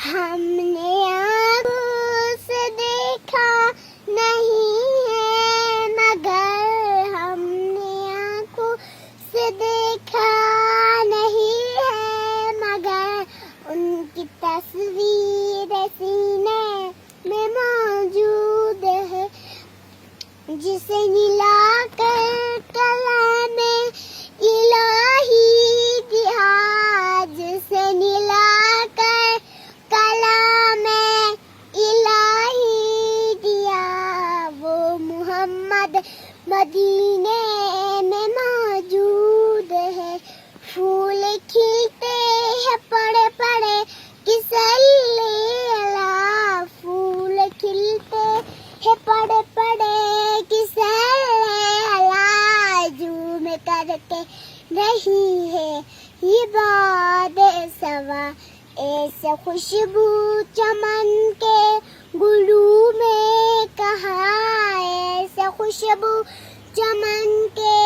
ہم نے آنکھوں سے دیکھا نہیں ہے مگر ہم نے آنکھوں سے دیکھا نہیں ہے مگر ان کی تصویر سینے میں موجود ہے جسے ملا کر کلام الہی دیا جسے ملا کر کلام الہی دیا وہ محمد مدینے میں موجود ہے پھول کھلتے ہیں پڑے پڑے کسلی اللہ پھول کھلتے ہیں پڑے پڑے جھوم کرتے رہی ہے یہ باد سوا ایسے خوشبو چمن کے گلو میں کہاں ایسے خوشبو چمن کے